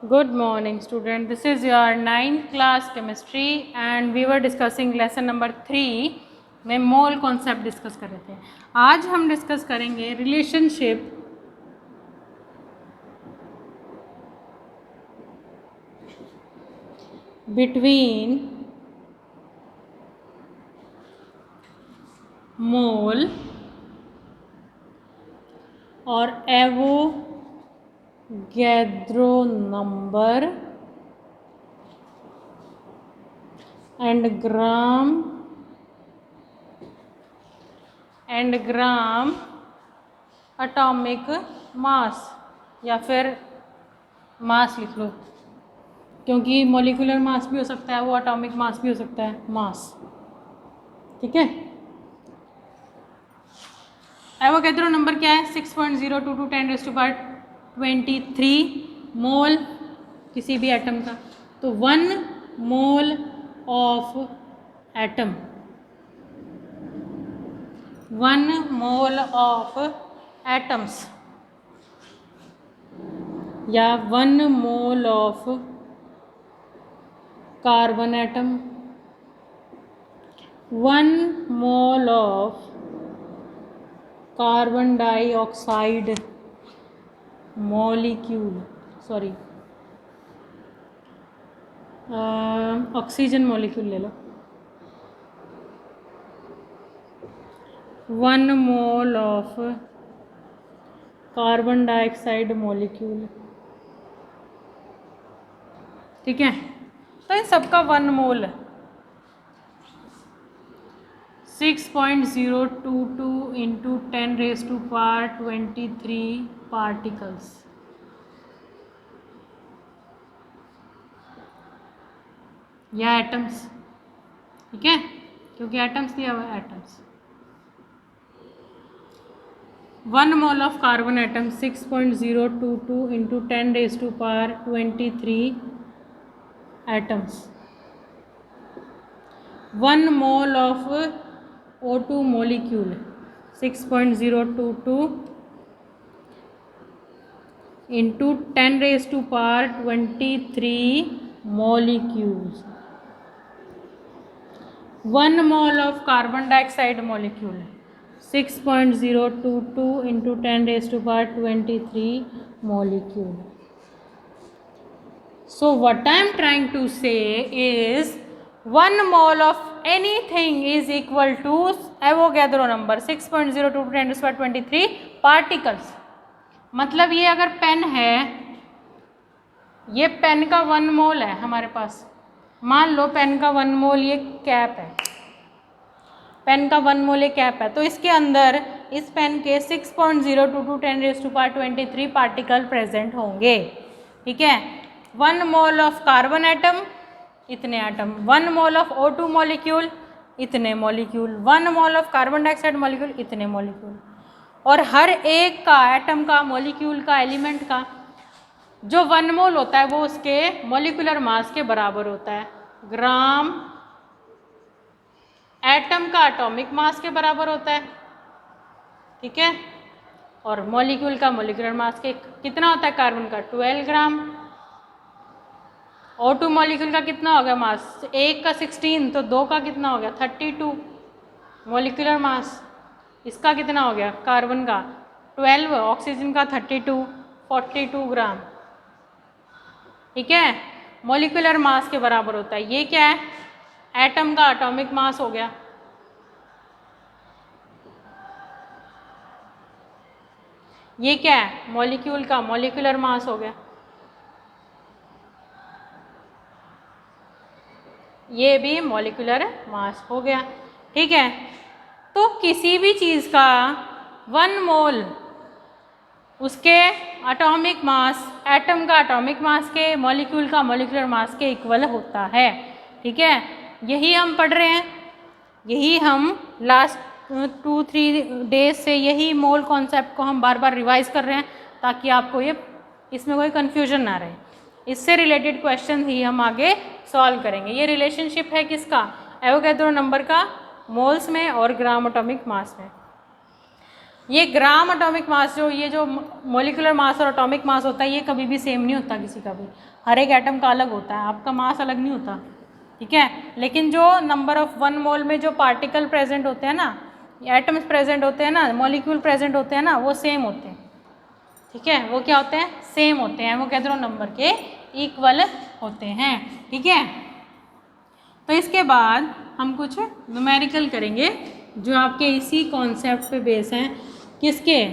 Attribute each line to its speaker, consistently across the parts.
Speaker 1: Good morning student, this is your 9th class chemistry and we were discussing lesson number 3 में mole concept discuss कर रहे थे। आज हम डिस्कस करेंगे रिलेशनशिप बिटवीन मोल और Avogadro number and gram atomic mass, या फिर मास लिख लो क्योंकि मॉलिक्यूलर मास भी हो सकता है, वो एटॉमिक मास भी हो सकता है, मास। ठीक है, एवोगैड्रो नंबर क्या है? 6.022 10⁻23 मोल किसी भी एटम का। तो 1 mole of atom, 1 mole of atoms या 1 mole of carbon atom, 1 mole of carbon dioxide molecule, sorry oxygen molecule ले लो, 1 mole of carbon dioxide molecule. ठीक है, तो इन सबका 1 मोल है 6.022 इंटू 10⁻23 पार्टिकल्स। या एटम्स, ठीक है, क्योंकि एटम्स दिया हुआ है, atoms. 1 mole of carbon atom 6.022 into 10⁻23 atoms. 1 mole of O2 molecule 6.022 into 10⁻23 molecules. 1 mole of carbon dioxide molecule 6.022 into 10⁻23 molecule. So what I am trying to say is 1 mole of anything is equal to Avogadro number 6.022 10⁻23 particles. मतलब ये अगर pen है, ये pen का 1 मोल है हमारे पास, मान लो pen का 1 मोल ये कैप है, पेन का 1 मोल ये कैप है, तो इसके अंदर इस पेन के 6.022 10⁻23 पार्टिकल प्रेजेंट होंगे। ठीक है, 1 मोल ऑफ कार्बन एटम इतने atom, 1 mole of O2 molecule इतने molecule, 1 mole of carbon dioxide molecule इतने मॉलिक्यूल। और हर एक का एटम का, मॉलिक्यूल का, एलिमेंट का जो 1 मोल होता है वो उसके मॉलिक्यूलर मास के बराबर होता है। ग्राम एटम का एटॉमिक मास के बराबर होता है। ठीक है, और मॉलिक्यूल का मॉलिक्यूलर मास के कितना होता है? कार्बन का 12 ग्राम, O2 मॉलिक्यूल का कितना हो गया मास? 1 का 16, तो 2 का कितना हो गया? 32 मॉलिक्यूलर मास। इसका कितना हो गया? कार्बन का 12, ऑक्सीजन का 32, 42 ग्राम। ठीक है, मॉलिक्यूलर मास के बराबर होता है। ये क्या है? एटम का एटॉमिक मास हो गया। ये क्या है? मॉलिक्यूल का मॉलिक्यूलर मास हो गया। ये भी मॉलिक्यूलर मास हो गया। ठीक है, तो किसी भी चीज़ का 1 मोल उसके एटॉमिक मास, एटम का एटॉमिक मास के, मॉलिक्यूल का मॉलिक्यूलर मास के इक्वल होता है। ठीक है, यही हम पढ़ रहे हैं, यही हम लास्ट 2-3 डेज से यही मोल कॉन्सेप्ट को हम बार बार रिवाइज कर रहे हैं ताकि आपको ये इसमें कोई कन्फ्यूजन ना रहे। इससे रिलेटेड क्वेश्चन ही हम आगे सॉल्व करेंगे। ये रिलेशनशिप है किसका? एवोगैड्रो नंबर का मोल्स में और ग्राम एटॉमिक मास में। ये ग्राम एटॉमिक मास ये जो मॉलिक्यूलर मास और एटॉमिक मास होता है ये कभी भी सेम नहीं होता किसी का भी, हर एक एटम का अलग होता है, आपका मास अलग नहीं होता, ठीक है। लेकिन जो नंबर ऑफ 1 मोल में जो पार्टिकल प्रेजेंट होते हैं ना, एटम्स प्रेजेंट होते हैं ना, मॉलिक्यूल प्रेजेंट होते हैं ना, वो सेम होते हैं, ठीक है। वो क्या होते हैं? सेम होते हैं, एवोगैड्रो नंबर के इक्वल होते हैं, ठीक है। तो इसके बाद हम कुछ न्यूमेरिकल करेंगे जो आपके इसी कॉन्सेप्ट पे बेस हैं, किसके?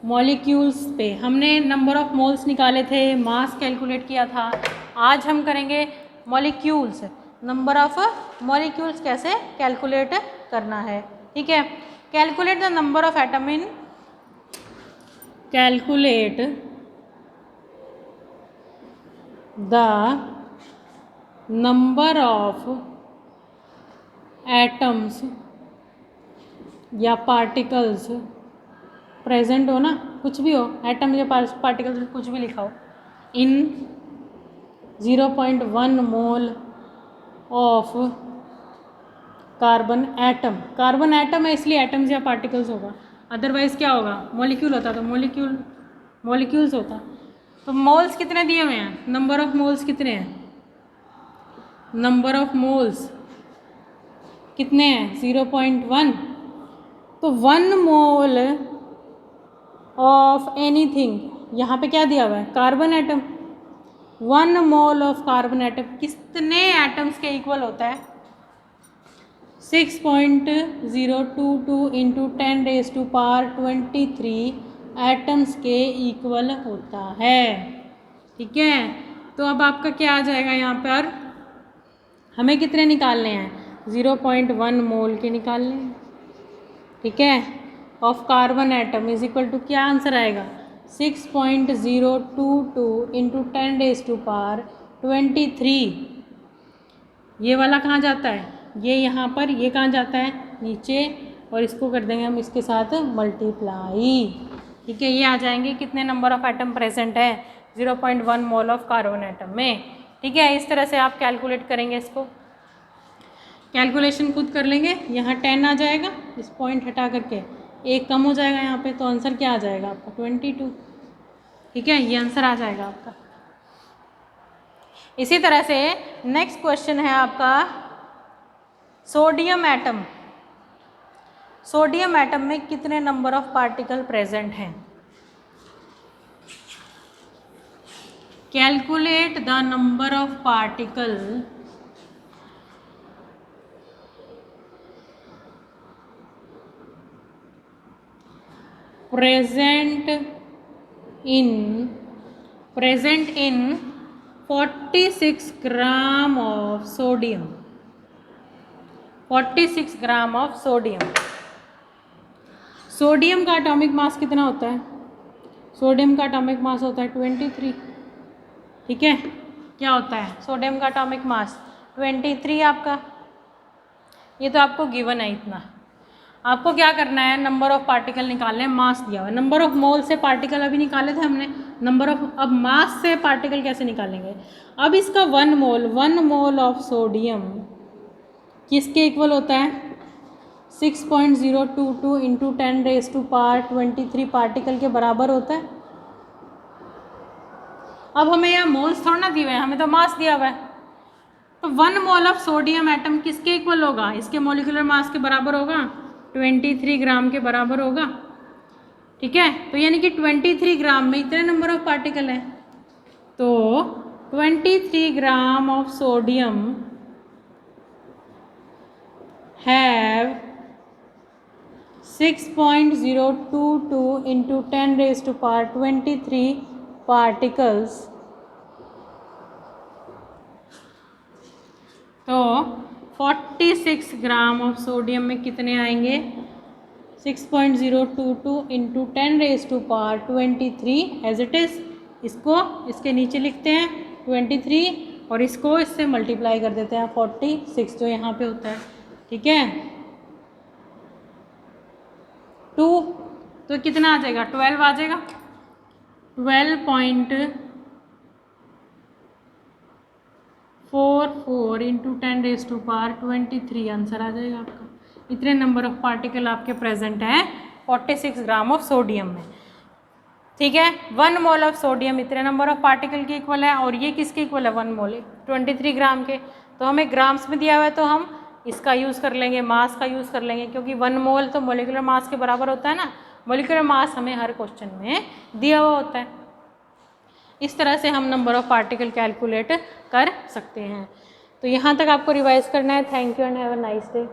Speaker 1: मॉलिक्यूल्स पे। हमने नंबर ऑफ मोल्स निकाले थे, मास कैलकुलेट किया था, आज हम करेंगे मॉलिक्यूल्स, नंबर ऑफ मॉलिक्यूल्स कैसे कैलकुलेट करना है, ठीक है। Calculate the number of atom in, calculate the number of atoms या पार्टिकल्स प्रेजेंट हो ना, कुछ भी हो, एटम या पार्टिकल्स कुछ भी लिखा हो, इन 0.1 मोल of carbon atom. Carbon atom है इसलिए एटम्स या पार्टिकल्स होगा, अदरवाइज क्या होगा? मॉलिक्यूल होता तो मॉलिक्यूल्स होता। तो मोल्स कितने दिए हुए हैं? नंबर ऑफ मोल्स कितने हैं? नंबर ऑफ मोल्स कितने हैं? 0.1। तो 1 मोल ऑफ एनीथिंग, यहाँ पे क्या दिया हुआ है? Carbon atom. 1 mole of carbon atom कितने एटम्स के इक्वल होता है? 6.022 इंटू 10⁻23 एटम्स के इक्वल होता है, ठीक है। तो अब आपका क्या आ जाएगा यहाँ पर? हमें कितने निकालने हैं? 0.1 मोल के निकालने हैं, ठीक है, of carbon atom is equal to, क्या आंसर आएगा? 6.022 इंटू 10⁻23। ये वाला कहाँ जाता है? ये यहाँ पर, ये कहाँ जाता है? नीचे, और इसको कर देंगे हम इसके साथ मल्टीप्लाई, ठीक है। ये आ जाएंगे कितने नंबर ऑफ एटम प्रेजेंट है 0.1 मोल ऑफ कार्बन एटम में, ठीक है। इस तरह से आप कैलकुलेट करेंगे, इसको कैलकुलेशन खुद कर लेंगे। यहाँ 10 आ जाएगा, इस पॉइंट हटा करके एक कम हो जाएगा यहाँ पे, तो आंसर क्या आ जाएगा आपका? 22, ठीक है। ये आंसर आ जाएगा आपका। इसी तरह से नेक्स्ट क्वेश्चन है आपका सोडियम एटम। सोडियम एटम में कितने नंबर ऑफ पार्टिकल प्रेजेंट हैं? Calculate the number of particle present in 46 gram of sodium, 46 gram of sodium. Sodium का एटॉमिक मास कितना होता है? सोडियम का एटॉमिक मास होता है 23, ठीक है। क्या होता है सोडियम का एटॉमिक मास? 23 आपका। ये तो आपको गिवन है इतना। आपको क्या करना है? नंबर ऑफ पार्टिकल निकालने हैं, मास दिया हुआ है। नंबर ऑफ मोल से पार्टिकल अभी निकाले थे हमने, नंबर ऑफ, अब मास से पार्टिकल कैसे निकालेंगे? अब इसका 1 मोल ऑफ सोडियम किसके इक्वल होता है? 6.022 इंटू 10⁻23 पार्टिकल के बराबर होता है। अब हमें यहाँ मोल्स थोड़ा ना दिए हुए हैं, हमें तो मास दिया हुआ है। तो 1 मोल ऑफ सोडियम एटम किसके इक्वल होगा? इसके मॉलिक्यूलर मास के बराबर होगा, 23 ग्राम के बराबर होगा, ठीक है। तो यानी कि 23 ग्राम में इतने नंबर ऑफ पार्टिकल हैं, तो 23 gram of sodium have 6.022 into 10⁻23 particles. तो 46 ग्राम ऑफ सोडियम में कितने आएंगे? 6.022 इंटू 10⁻23 एज इट इज़। इसको इसके नीचे लिखते हैं 23 और इसको इससे मल्टीप्लाई कर देते हैं 46 जो यहाँ पे होता है, ठीक है। 2 तो कितना आ जाएगा? 12 आ जाएगा। 12.44 इंटू 10⁻23 आंसर आ जाएगा आपका। इतने नंबर ऑफ पार्टिकल आपके प्रेजेंट हैं 46 ग्राम ऑफ सोडियम में। ठीक है, 1 मोल ऑफ सोडियम इतने नंबर ऑफ पार्टिकल के इक्वल है, और ये किसके इक्वल है, 1 मोल 23 ग्राम के। तो हमें ग्राम्स में दिया हुआ है तो हम इसका यूज़ कर लेंगे, मास का यूज़ कर लेंगे, क्योंकि 1 मोल तो मोलिकुलर मास के बराबर होता है ना। मोलिकुलर मास हमें हर क्वेश्चन में दिया हुआ होता है। इस तरह से हम नंबर ऑफ पार्टिकल कैलकुलेट कर सकते हैं। तो यहाँ तक आपको रिवाइज करना है। Thank you and have a nice day.